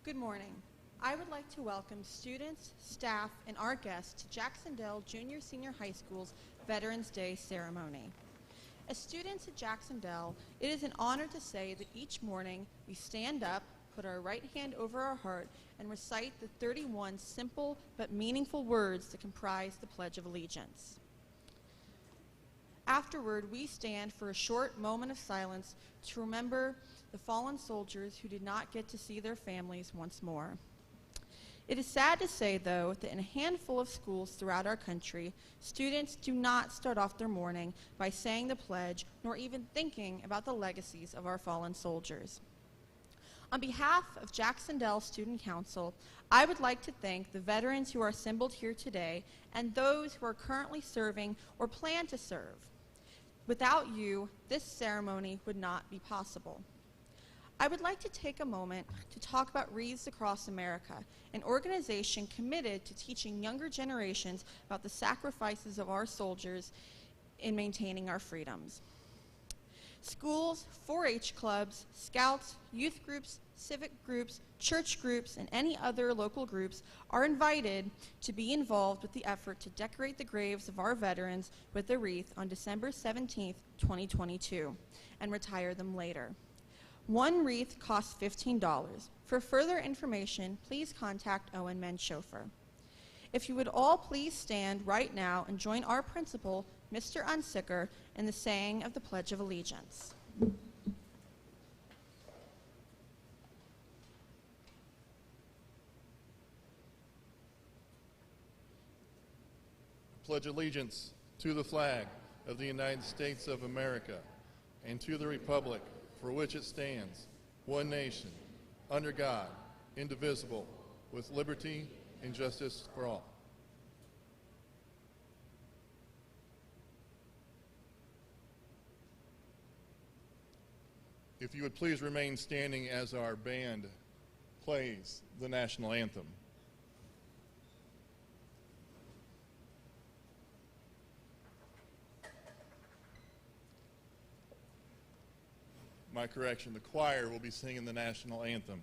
Good morning. I would like to welcome students, staff, and our guests to Jac-Cen-Del Junior Senior High School's Veterans Day ceremony. As students at Jac-Cen-Del, it is an honor to say that each morning we stand up, put our right hand over our heart, and recite the 31 simple but meaningful words that comprise the Pledge of Allegiance. Afterward, we stand for a short moment of silence to remember the fallen soldiers who did not get to see their families once more. It is sad to say, though, that in a handful of schools throughout our country, students do not start off their morning by saying the pledge, nor even thinking about the legacies of our fallen soldiers. On behalf of Jac-Cen-Del Student Council, I would like to thank the veterans who are assembled here today and those who are currently serving or plan to serve. Without you, this ceremony would not be possible. I would like to take a moment to talk about Wreaths Across America, an organization committed to teaching younger generations about the sacrifices of our soldiers in maintaining our freedoms. Schools, 4-H clubs, scouts, youth groups, civic groups, church groups, and any other local groups are invited to be involved with the effort to decorate the graves of our veterans with a wreath on December 17, 2022, and retire them later. One wreath costs $15. For further information, please contact Owen Menschhofer. If you would all please stand right now and join our principal, Mr. Unsicker, in the saying of the Pledge of Allegiance. Pledge allegiance to the flag of the United States of America and to the republic for which it stands, one nation, under God, indivisible, with liberty and justice for all. If you would please remain standing as our band plays the national anthem. My correction, the choir will be singing the national anthem.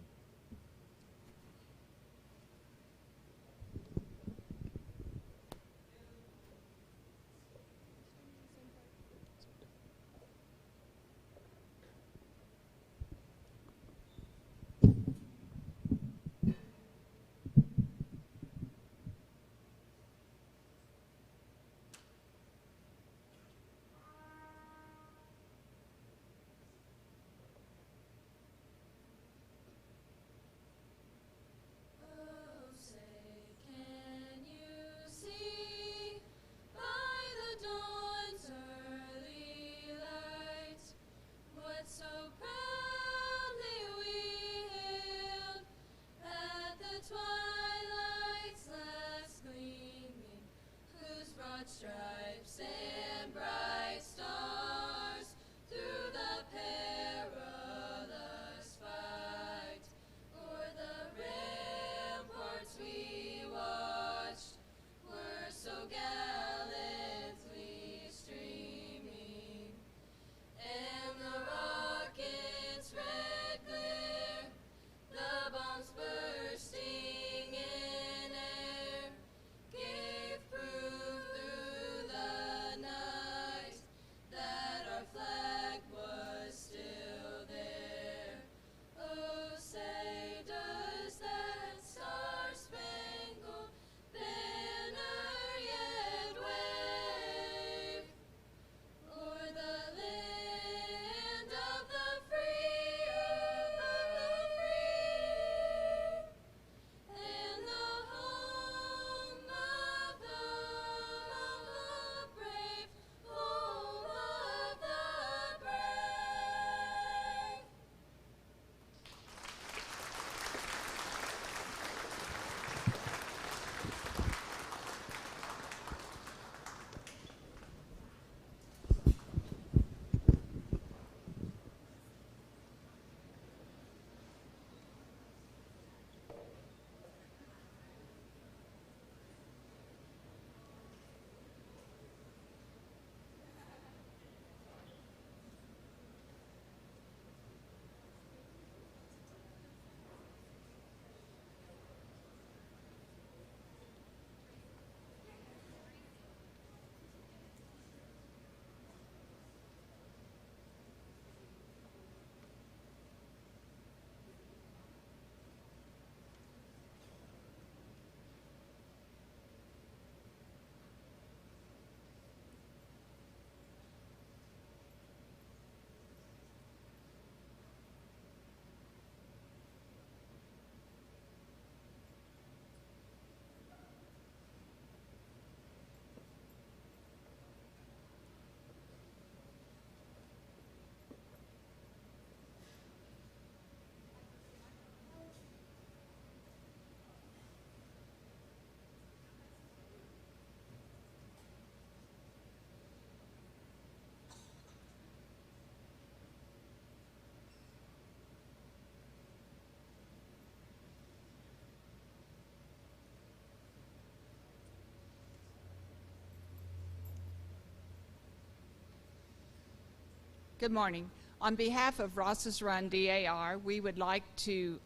Good morning. On behalf of Ross's Run DAR, we would like to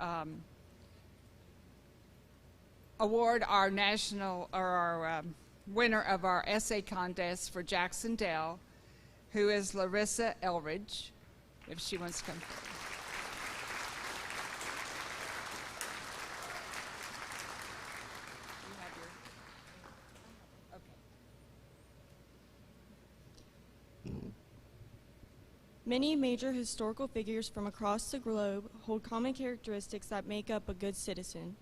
award our winner of our essay contest for Jac-Cen-Del, who is Larissa Elridge, if she wants to come forward. Many major historical figures from across the globe hold common characteristics that make up a good citizen.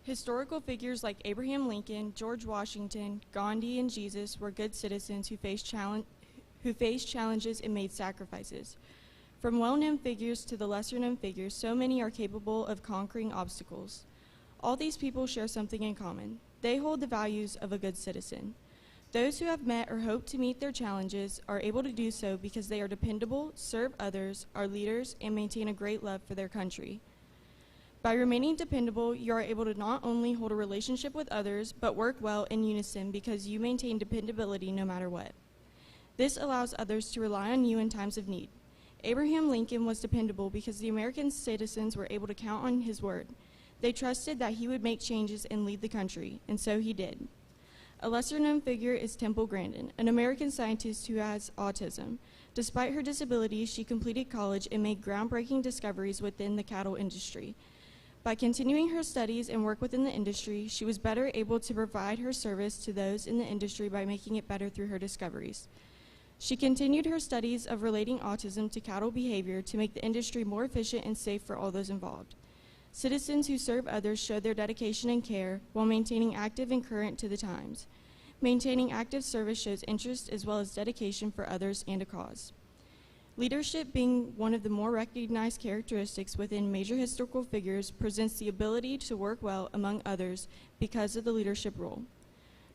Historical figures like Abraham Lincoln, George Washington, Gandhi, and Jesus were good citizens who faced challenges and made sacrifices. From well-known figures to the lesser-known figures, so many are capable of conquering obstacles. All these people share something in common. They hold the values of a good citizen. Those who have met or hope to meet their challenges are able to do so because they are dependable, serve others, are leaders, and maintain a great love for their country. By remaining dependable, you are able to not only hold a relationship with others, but work well in unison because you maintain dependability no matter what. This allows others to rely on you in times of need. Abraham Lincoln was dependable because the American citizens were able to count on his word. They trusted that he would make changes and lead the country, and so he did. A lesser-known figure is Temple Grandin, an American scientist who has autism. Despite her disability, she completed college and made groundbreaking discoveries within the cattle industry. By continuing her studies and work within the industry, she was better able to provide her service to those in the industry by making it better through her discoveries. She continued her studies of relating autism to cattle behavior to make the industry more efficient and safe for all those involved. Citizens who serve others show their dedication and care while maintaining active and current to the times. Maintaining active service shows interest as well as dedication for others and a cause. Leadership, being one of the more recognized characteristics within major historical figures, presents the ability to work well among others because of the leadership role.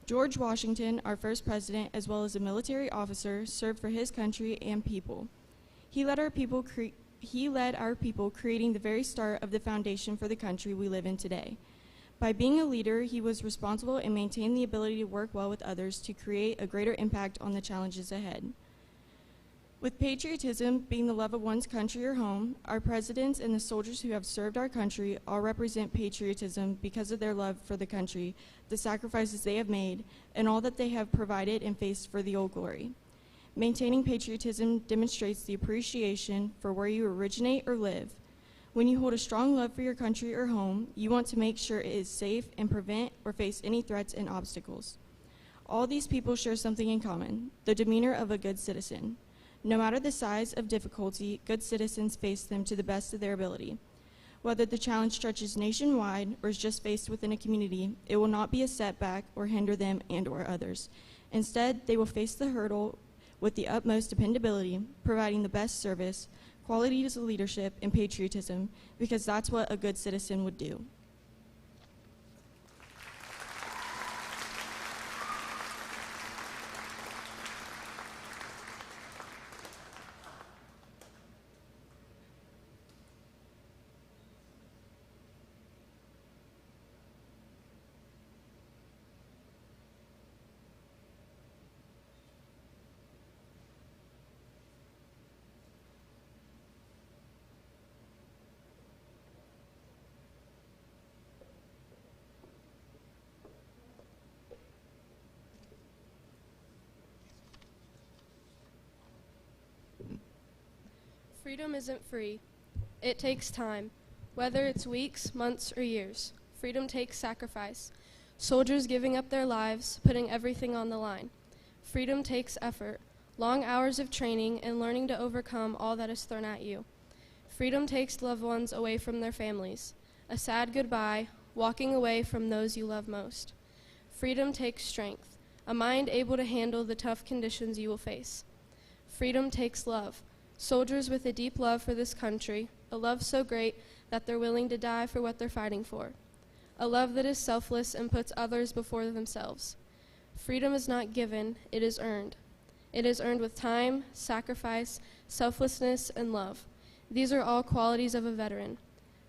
George Washington, our first president, as well as a military officer, served for his country and people. He led our people creating the very start of the foundation for the country we live in today. By being a leader, he was responsible and maintained the ability to work well with others to create a greater impact on the challenges ahead. With patriotism being the love of one's country or home, our presidents and the soldiers who have served our country all represent patriotism because of their love for the country, the sacrifices they have made, and all that they have provided and faced for the Old Glory. Maintaining patriotism demonstrates the appreciation for where you originate or live. When you hold a strong love for your country or home, you want to make sure it is safe and prevent or face any threats and obstacles. All these people share something in common, the demeanor of a good citizen. No matter the size of difficulty, good citizens face them to the best of their ability. Whether the challenge stretches nationwide or is just faced within a community, it will not be a setback or hinder them and/or others. Instead, they will face the hurdle with the utmost dependability, providing the best service, qualities of leadership, and patriotism, because that's what a good citizen would do. Freedom isn't free. It takes time, whether it's weeks, months, or years. Freedom takes sacrifice. Soldiers giving up their lives, putting everything on the line. Freedom takes effort, long hours of training and learning to overcome all that is thrown at you. Freedom takes loved ones away from their families, a sad goodbye, walking away from those you love most. Freedom takes strength, a mind able to handle the tough conditions you will face. Freedom takes love. Soldiers with a deep love for this country, a love so great that they're willing to die for what they're fighting for. A love that is selfless and puts others before themselves. Freedom is not given, it is earned. It is earned with time, sacrifice, selflessness, and love. These are all qualities of a veteran.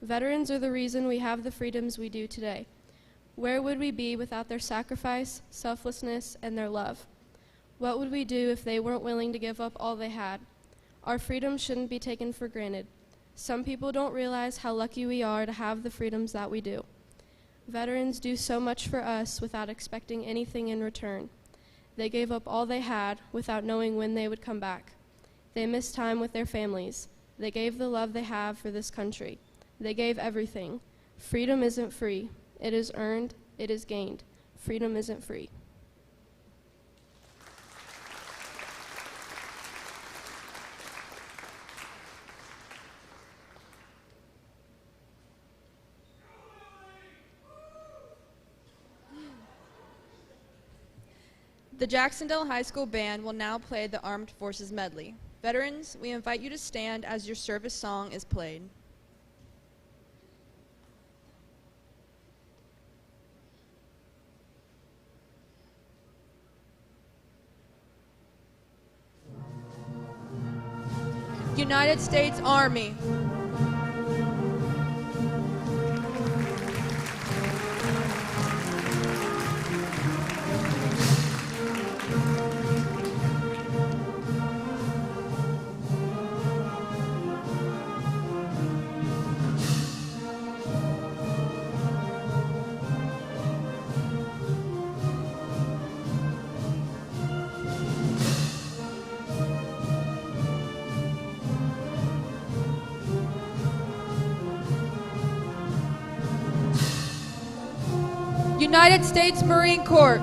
Veterans are the reason we have the freedoms we do today. Where would we be without their sacrifice, selflessness, and their love? What would we do if they weren't willing to give up all they had? Our freedom shouldn't be taken for granted. Some people don't realize how lucky we are to have the freedoms that we do. Veterans do so much for us without expecting anything in return. They gave up all they had without knowing when they would come back. They missed time with their families. They gave the love they have for this country. They gave everything. Freedom isn't free. It is earned. It is gained. Freedom isn't free. The Jac-Cen-Del High School Band will now play the Armed Forces Medley. Veterans, we invite you to stand as your service song is played. United States Army. United States Marine Corps.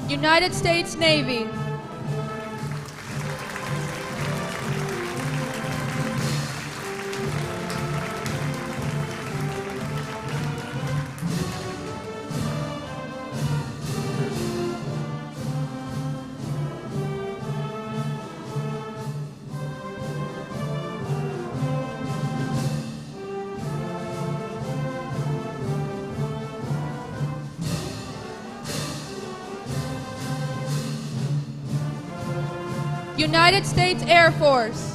United States Navy. United States Air Force.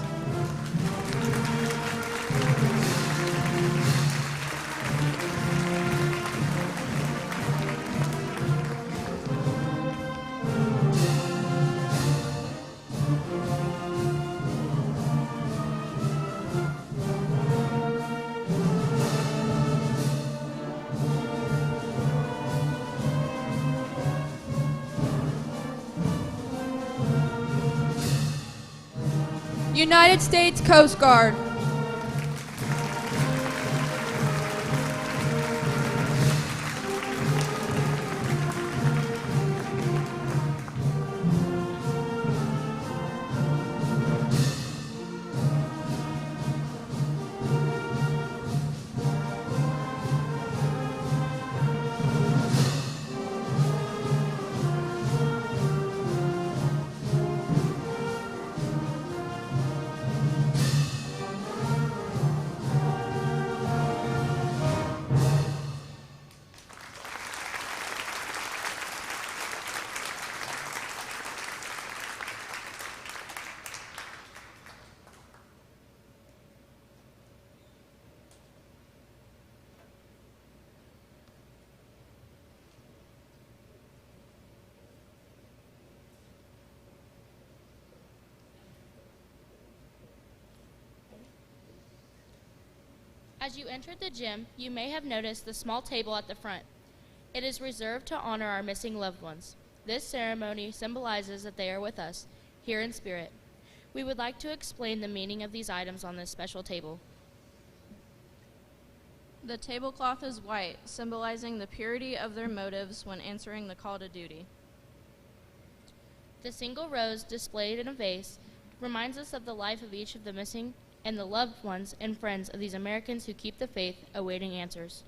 United States Coast Guard. As you entered the gym, you may have noticed the small table at the front. It is reserved to honor our missing loved ones. This ceremony symbolizes that they are with us, here in spirit. We would like to explain the meaning of these items on this special table. The tablecloth is white, symbolizing the purity of their motives when answering the call to duty. The single rose displayed in a vase reminds us of the life of each of the missing and the loved ones and friends of these Americans who keep the faith, awaiting answers.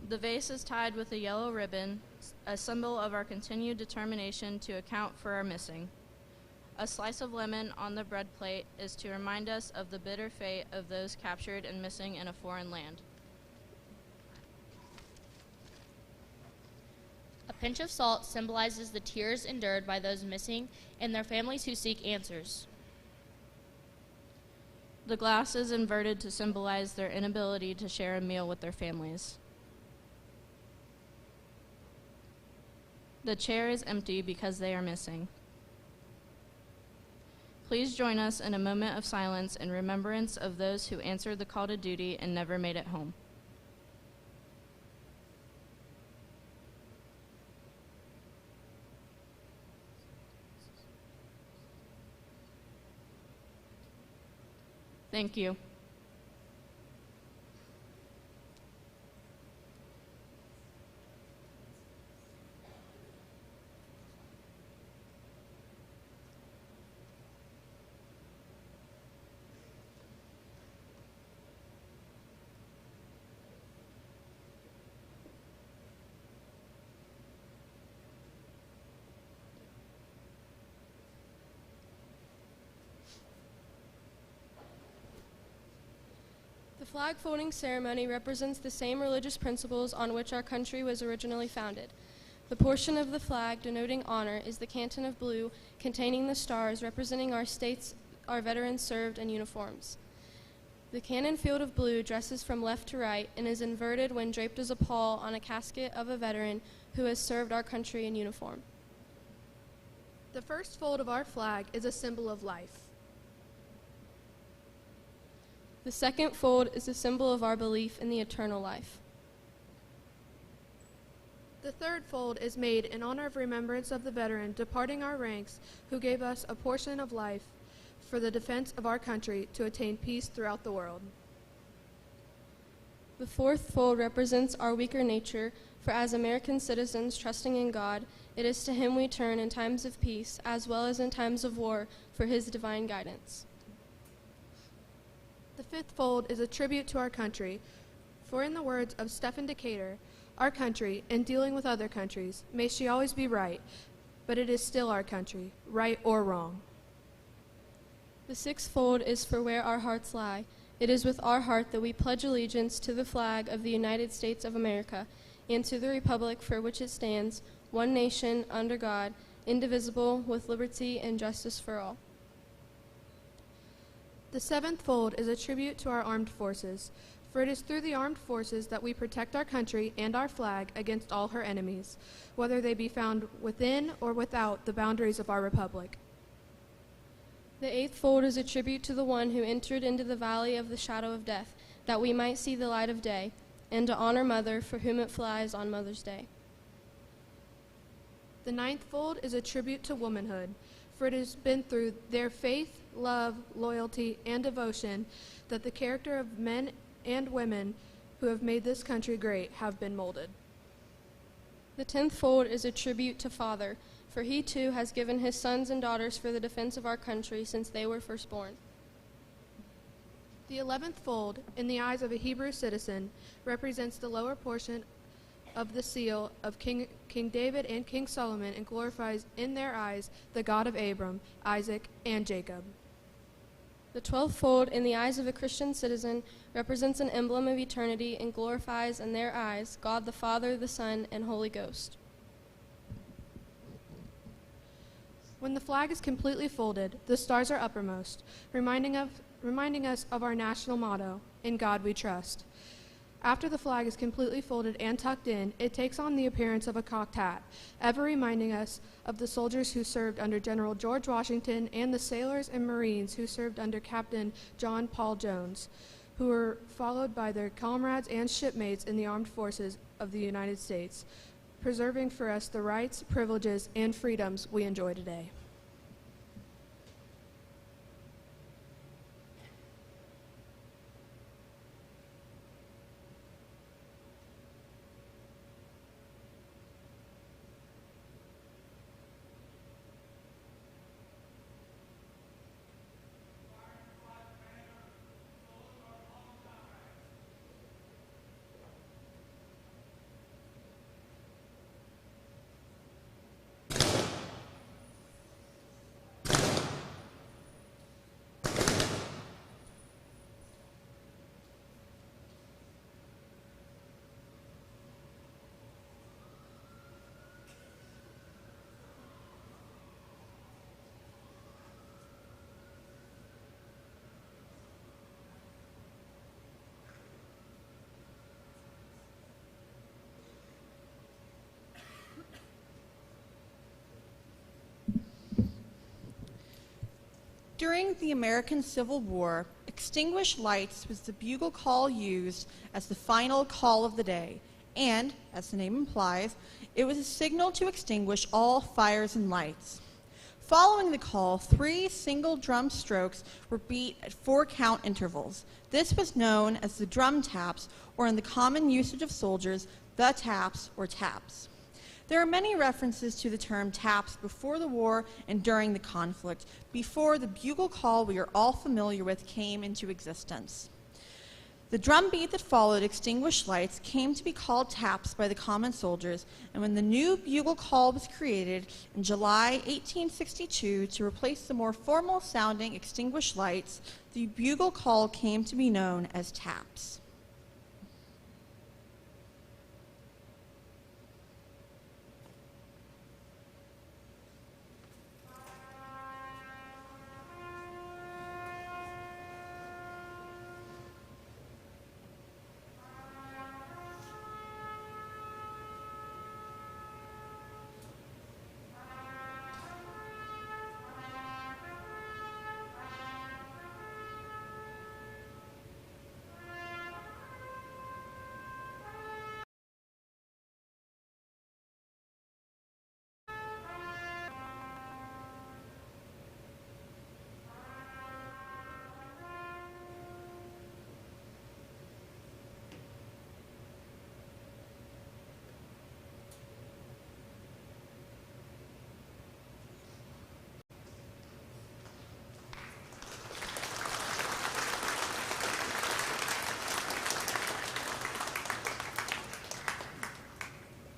The vase is tied with a yellow ribbon, a symbol of our continued determination to account for our missing. A slice of lemon on the bread plate is to remind us of the bitter fate of those captured and missing in a foreign land. A pinch of salt symbolizes the tears endured by those missing and their families who seek answers. The glass is inverted to symbolize their inability to share a meal with their families. The chair is empty because they are missing. Please join us in a moment of silence in remembrance of those who answered the call to duty and never made it home. Thank you. The flag folding ceremony represents the same religious principles on which our country was originally founded. The portion of the flag denoting honor is the canton of blue containing the stars representing our states our veterans served in uniforms. The cannon field of blue dresses from left to right and is inverted when draped as a pall on a casket of a veteran who has served our country in uniform. The first fold of our flag is a symbol of life. The second fold is a symbol of our belief in the eternal life. The third fold is made in honor of remembrance of the veteran departing our ranks who gave us a portion of life for the defense of our country to attain peace throughout the world. The fourth fold represents our weaker nature, for as American citizens trusting in God, it is to Him we turn in times of peace as well as in times of war for His divine guidance. The fifth fold is a tribute to our country, for in the words of Stephen Decatur, our country, in dealing with other countries, may she always be right, but it is still our country, right or wrong. The sixth fold is for where our hearts lie. It is with our heart that we pledge allegiance to the flag of the United States of America and to the republic for which it stands, one nation, under God, indivisible, with liberty and justice for all. The seventh fold is a tribute to our armed forces, for it is through the armed forces that we protect our country and our flag against all her enemies, whether they be found within or without the boundaries of our republic. The eighth fold is a tribute to the one who entered into the valley of the shadow of death, that we might see the light of day, and to honor Mother, for whom it flies on Mother's Day. The ninth fold is a tribute to womanhood, for it has been through their faith, love, loyalty, and devotion that the character of men and women who have made this country great have been molded. The 10th fold is a tribute to Father, for he too has given his sons and daughters for the defense of our country since they were first born. The 11th fold, in the eyes of a Hebrew citizen, represents the lower portion of the seal of King David and King Solomon and glorifies in their eyes the God of Abram, Isaac, and Jacob. The 12th fold, in the eyes of a Christian citizen, represents an emblem of eternity and glorifies in their eyes God the Father, the Son, and Holy Ghost. When the flag is completely folded, the stars are uppermost, reminding us of our national motto, "In God We Trust." After the flag is completely folded and tucked in, it takes on the appearance of a cocked hat, ever reminding us of the soldiers who served under General George Washington and the sailors and Marines who served under Captain John Paul Jones, who were followed by their comrades and shipmates in the armed forces of the United States, preserving for us the rights, privileges, and freedoms we enjoy today. During the American Civil War, extinguished lights was the bugle call used as the final call of the day, and, as the name implies, it was a signal to extinguish all fires and lights. Following the call, 3 single drum strokes were beat at 4-count intervals. This was known as the drum taps, or in the common usage of soldiers, the taps or taps. There are many references to the term taps before the war and during the conflict, before the bugle call we are all familiar with came into existence. The drum beat that followed extinguished lights came to be called taps by the common soldiers, and when the new bugle call was created in July 1862 to replace the more formal sounding extinguished lights, the bugle call came to be known as taps.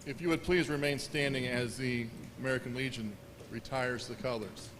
If you would please remain standing as the American Legion retires the colors.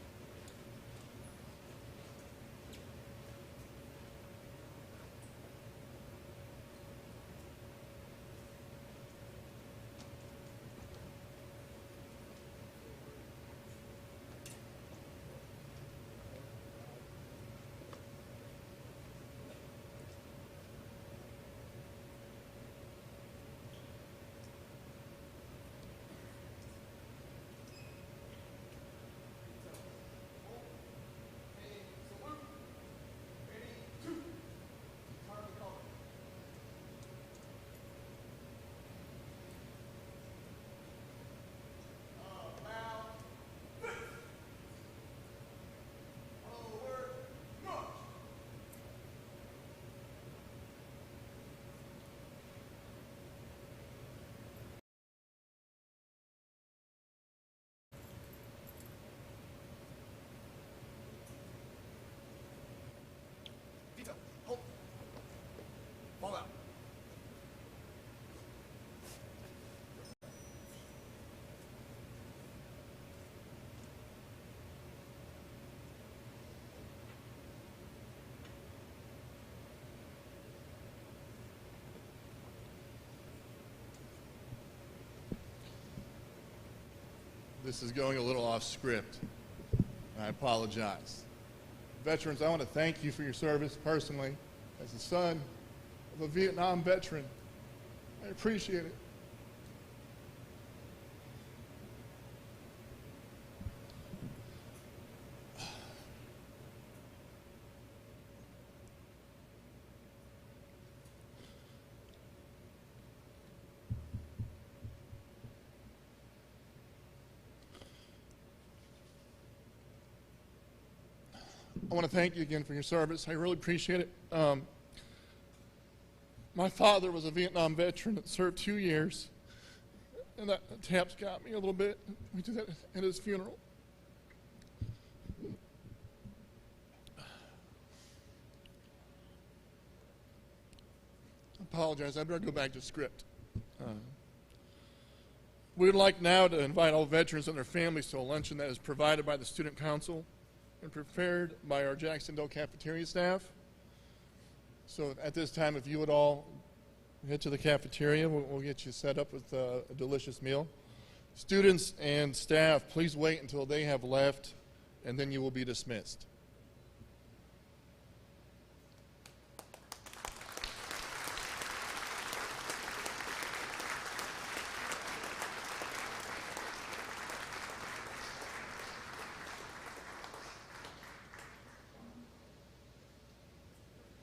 This is going a little off script. I apologize. Veterans, I want to thank you for your service personally. As the son of a Vietnam veteran, I appreciate it. I want to thank you again for your service. I really appreciate it. My father was a Vietnam veteran that served 2 years, and that taps got me a little bit. We did that at his funeral. I apologize. I better go back to script. We would like now to invite all veterans and their families to a luncheon that is provided by the Student Council and prepared by our Jac-Cen-Del cafeteria staff. So at this time, if you would all head to the cafeteria, we'll get you set up with a delicious meal. Students and staff, please wait until they have left, and then you will be dismissed.